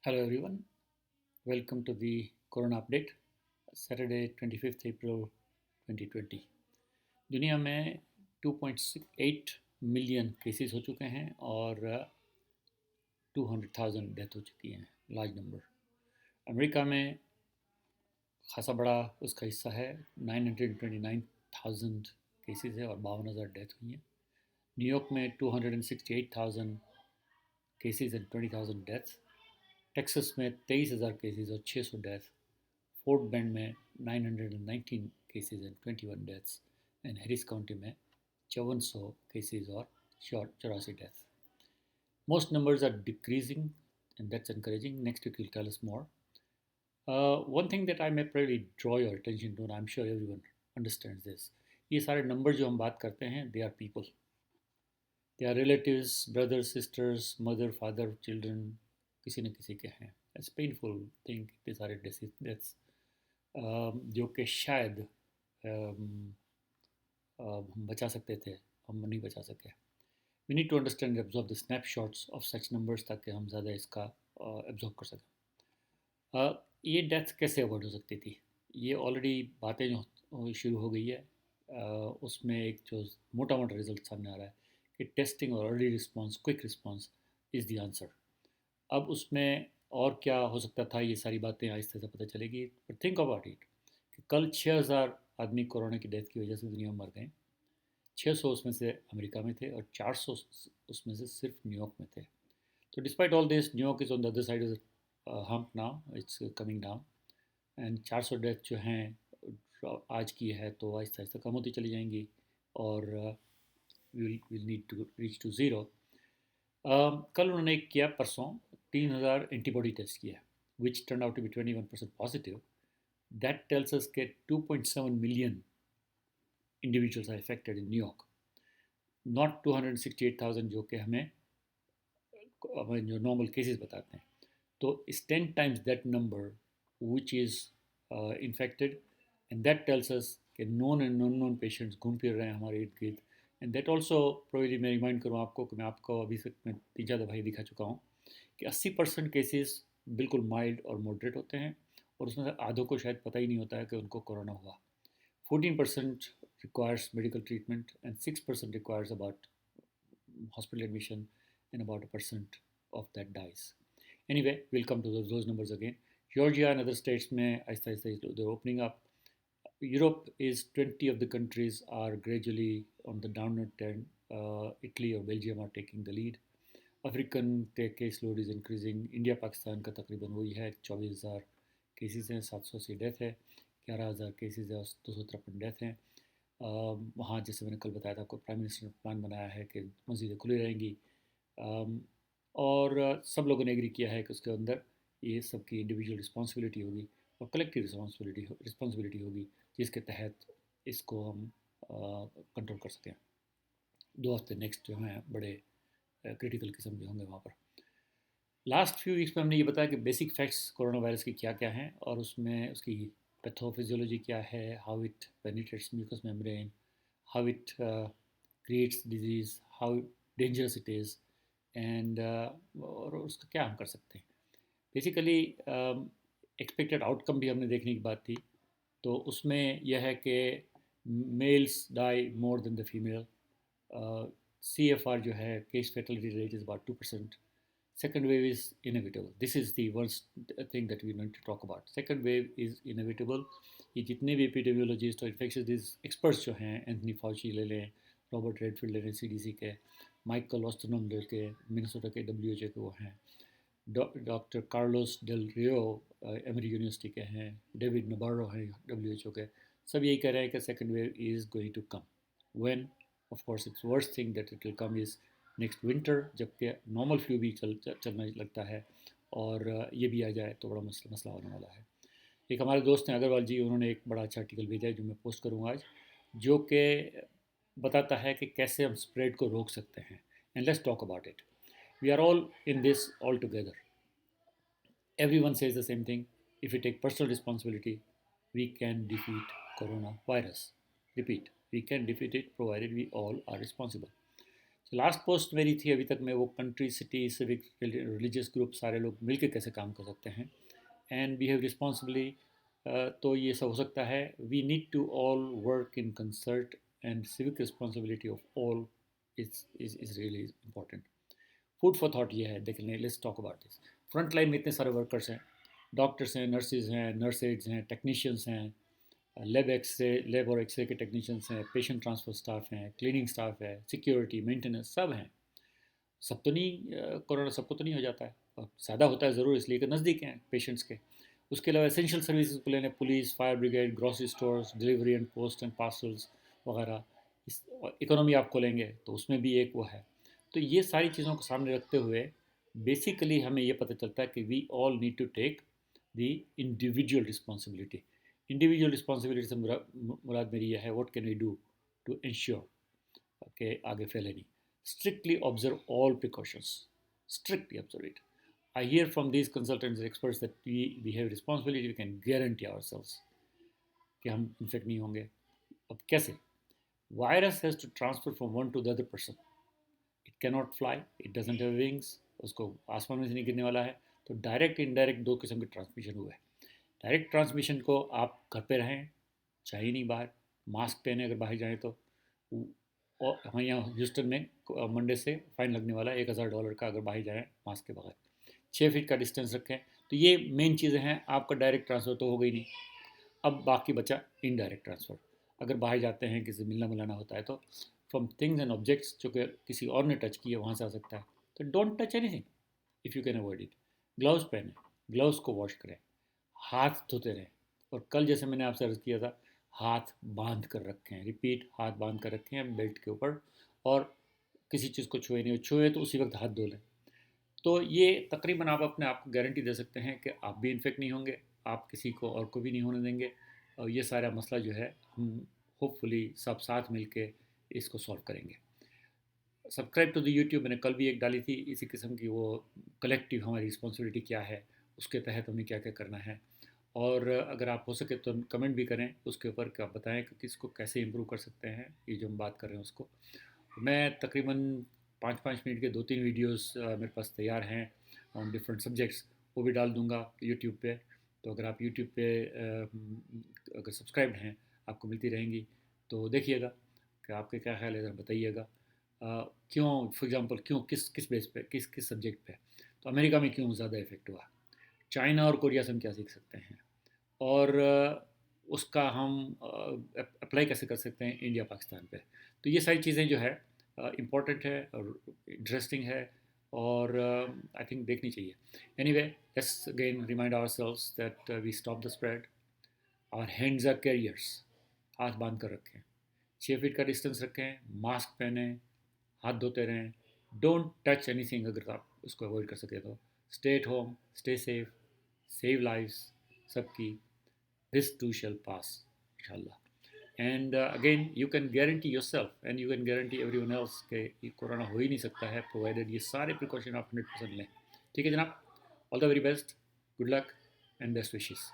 Hello everyone, welcome to the Corona Update, Saturday 25th April 2020। दुनिया में 2.8 million cases हो चुके हैं और 200,000 डेथ हो चुकी हैं, लार्ज नंबर। अमेरिका में खासा बड़ा उसका हिस्सा है, 929,000 केसेस है और 52,000 डेथ हुई हैं। न्यूयॉर्क में 268,000 केसेस एंड 20,000 डेथ। टेक्सास में 23,000 केसेस और 600 डेथ। फोर्ट बेंड में 919 cases and 21 deaths and Harris county में 5400 केसेस और 84 death. Most numbers are decreasing and that's encouraging. Next week will tell us more. One thing that I may probably draw your attention to, and I'm sure everyone understands this, ये सारे number जो हम बात करते हैं, they are people. They are relatives, brothers, sisters, mother, father, children, किसी न किसी के हैं. It's painful thing, इतने सारे deaths जो कि शायद हम बचा सकते थे, हम नहीं बचा सके। We need to understand absorb the snapshots of such numbers ताकि हम ज़्यादा इसका एब्जॉर्ब कर सकें। ये डेथ कैसे अवॉइड हो सकती थी? ये ऑलरेडी बातें जो शुरू हो गई है, उसमें एक जो मोटा मोटा रिजल्ट सामने आ रहा है कि टेस्टिंग और early response, quick response is the answer. अब उसमें और क्या हो सकता था, ये सारी बातें आहिस्ते से पता चलेगी। बट थिंक अबाउट इट कि कल 6,000 आदमी कोरोना की डेथ की वजह से दुनिया में मर गए। 600 उसमें से अमेरिका में थे और 400 उसमें से सिर्फ न्यूयॉर्क में थे। तो despite all this, New York is on the other side of hump now, it's coming down and 400 death जो हैं आज की है तो आहिस्ता आहिस्ता कम होती चली जाएंगी और will need to reach to zero. कल उन्होंने एक किया, परसों 3,000 एंटीबॉडी टेस्ट किया, which turn out to be 21% positive. That tells us के 2.7 million individuals are affected in New York, not 268,000 जो कि हमें जो नॉर्मल केसेस बताते हैं। तो it's 10 times that number which is infected and that tells us कि non and non non patients घूम फिर रहे हैं हमारे इर्द गिर्द। एंड दैट ऑल्सो प्रोबेबली मैं रिमाइंड करूँ आपको कि मैं आपको अभी तक मैं 3-4 दफ़ा दिखा चुका हूँ कि 80% केसेस बिल्कुल माइल्ड और मॉडरेट होते हैं और उसमें से आधों को शायद पता ही नहीं होता है कि उनको कोरोना हुआ। 14% requires medical treatment and 6% requires about hospital admission and about a percent of that dies. Anyway, we'll come to those numbers again. Georgia and other states may they're opening up. Europe is 20 of the countries are gradually on the downward trend. Italy or Belgium are taking the lead. African caseload is increasing. India Pakistan का तकरीबन वही है, 24,000 cases हैं, 780 death है, 11,000 cases है और 253 death हैं। वहाँ जैसे मैंने कल बताया था आपको, प्राइम मिनिस्टर ने प्लान बनाया है कि मस्जिदें खुली रहेंगी और सब लोगों ने एग्री किया है कि उसके अंदर ये सबकी इंडिविजुअल रिस्पॉन्सिबिलिटी होगी और कलेक्टिव रिस्पॉन्सिबिलिटी होगी जिसके तहत इसको हम कंट्रोल कर सकें। 2 हफ्ते नेक्स्ट जो हैं बड़े क्रिटिकल किस्म के होंगे वहाँ पर। लास्ट फ्यू वीक्स में हमने ये बताया कि बेसिक फैक्ट्स कोरोना वायरस की क्या क्या हैं और उसमें उसकी पैथोफिजियोलॉजी क्या है, how it penetrates mucus membrane, how it creates disease, how dangerous it is and और उसका क्या हम कर सकते हैं। बेसिकली एक्सपेक्टेड आउटकम भी हमने देखने की बात थी, तो उसमें यह है कि males die more than the female. CFR जो है, case fatality rate is about 2%. Second wave is inevitable. This is the worst thing that we need to talk about. Second wave is inevitable. ये जितने भी epidemiologist और infectious disease experts जो हैं, Anthony Fauci ले लें, रॉबर्ट रेडफील्ड ले लें CDC के, माइकल ऑस्टनम ले के मिनेसोटा के WHO के वो हैं, डॉक्टर कार्लोस डेल रियो एमरी यूनिवर्सिटी के हैं, डेविड नबारो हैं WHO के, सब यही कह रहे हैं कि second wave is going to come. When of course it's worst thing that it will come is next winter, जबकि नॉर्मल फ्लू भी चलने लगता है और ये भी आ जाए तो बड़ा मसला होने वाला है। एक हमारे दोस्त हैं अग्रवाल जी, उन्होंने एक बड़ा अच्छा आर्टिकल भेजा है जो मैं पोस्ट करूँगा आज, जो कि बताता है कि कैसे हम स्प्रेड को रोक सकते हैं। And let's talk about it. We are all in this all together. Everyone says the same thing. If we take personal responsibility, we can defeat coronavirus. Repeat, we can defeat it provided we all are responsible. Last post मेरी थी अभी तक में वो country city civic religious group सारे लोग मिलकर कैसे काम कर सकते हैं एंड बिहेव रिस्पॉन्सिबली। तो ये सब हो सकता है। We need to all work in concert and civic responsibility of all is really important. Food for thought ये है, देख लें, let's talk about this. Front line में इतने सारे वर्कर्स हैं, डॉक्टर्स हैं, नर्सेज हैं, नर्स एड्स हैं, टेक्नीशियंस हैं, लैब और एक्सरे के टेक्नीशियंस हैं, पेशेंट ट्रांसफर स्टाफ हैं, क्लीनिंग स्टाफ है, सिक्योरिटी मेंटेनेंस सब हैं। सब तो नहीं, कोरोना सबको तो नहीं हो जाता है, और ज़्यादा होता है ज़रूर इसलिए कि नज़दीक हैं पेशेंट्स के। उसके अलावा एसेंशियल सर्विसेज को लेने, police, fire brigade, grocery stores, delivery and post and parcels वगैरह। इस इकोनॉमी आप खोलेंगे तो उसमें भी एक वो है। तो ये सारी चीज़ों को सामने रखते हुए बेसिकली हमें ये पता चलता है कि we all need to take the individual responsibility. Individual responsibility से मुराद मेरी यह है, what can we do to ensure कि आगे फैले नहीं। Strictly observe all precautions. Strictly observe it. I hear from these consultants and experts that we have responsibility, we can guarantee ourselves कि हम इन्फेक्ट नहीं होंगे। अब कैसे? Virus has to transfer from one to the other person. It can not fly, it doesn't have wings, उसको आसमान में से नहीं गिरने वाला है। तो डायरेक्ट इनडायरेक्ट दो किस्म के ट्रांसमिशन हुए हैं। डायरेक्ट ट्रांसमिशन को आप घर पे रहें, चाहिए नहीं बाहर, मास्क पहने अगर बाहर जाएँ तो। और हमारे यहाँ ह्यूस्टन में मंडे से फ़ाइन लगने वाला है $1000 का अगर बाहर जाएँ मास्क के बगैर। 6 फीट का डिस्टेंस रखें। तो ये मेन चीज़ें हैं। आपका डायरेक्ट ट्रांसफ़र तो हो गई नहीं। अब बाकी बचा इनडायरेक्ट ट्रांसफ़र। अगर बाहर जाते हैं, किसी मिलना मिलाना होता है, तो फ्रॉम थिंग्स एंड ऑब्जेक्ट्स जो कि किसी और ने टच किया वहाँ से आ सकता है। तो don't touch anything if you can avoid it. Gloves पहने, ग्लव्स को वॉश करें, हाथ धोते रहें। और कल जैसे मैंने आपसे अर्ज़ किया था, हाथ बांध कर रखें। रिपीट, हाथ बांध कर रखें बेल्ट के ऊपर। और किसी चीज़ को छुए नहीं, छुए तो उसी वक्त हाथ धो लें। तो ये तकरीबन आप अपने आप को गारंटी दे सकते हैं कि आप भी इन्फेक्ट नहीं होंगे, आप किसी को और को भी नहीं होने देंगे। और ये सारा मसला जो है हम होपफुली सब साथ मिल के इसको सॉल्व करेंगे। सब्सक्राइब टू द यूट्यूब मैंने कल भी एक डाली थी इसी किस्म की, वो कलेक्टिव हमारी रिस्पॉन्सिबिलिटी क्या है, उसके तहत हमें क्या क्या करना है। और अगर आप हो सके तो कमेंट भी करें उसके ऊपर, कि आप बताएं कि किसको कैसे इम्प्रूव कर सकते हैं ये जो हम बात कर रहे हैं उसको। मैं तकरीबन 5-5 मिनट के 2-3 वीडियोस मेरे पास तैयार हैं ऑन डिफरेंट सब्जेक्ट्स, वो भी डाल दूंगा यूट्यूब पे। तो अगर आप यूट्यूब पे अगर सब्सक्राइब्ड हैं, आपको मिलती रहेंगी। तो देखिएगा कि आपके क्या ख्याल है, ज़रा बताइएगा। क्यों, फॉर एग्जांपल, क्यों, किस किस बेस पे, किस किस सब्जेक्ट पे, तो अमेरिका में क्यों ज़्यादा इफेक्ट हुआ, चाइना और कोरिया से हम क्या सीख सकते हैं, और उसका हम अप्लाई कैसे कर सकते हैं इंडिया पाकिस्तान पे। तो ये सारी चीज़ें जो है इम्पॉर्टेंट है और इंटरेस्टिंग है, और आई थिंक देखनी चाहिए। Anyway, let's again remind ourselves that we stop the spread. Our hands are carriers. हाथ बांध कर रखें, 6 फीट का डिस्टेंस रखें, मास्क पहने, हाथ धोते रहें। डोंट टच एनीथिंग अगर आप उसको अवॉइड कर सके तो। Stay at home, stay safe, save lives सबकी। This too shall pass, inshallah. And again, you can guarantee yourself and you can guarantee everyone else कि ये कोरोना हो ही नहीं सकता है, प्रोवाइडेड ये सारे प्रिकॉशन आप 100% लें। ठीक है जनाब, all the very best, good luck and best wishes.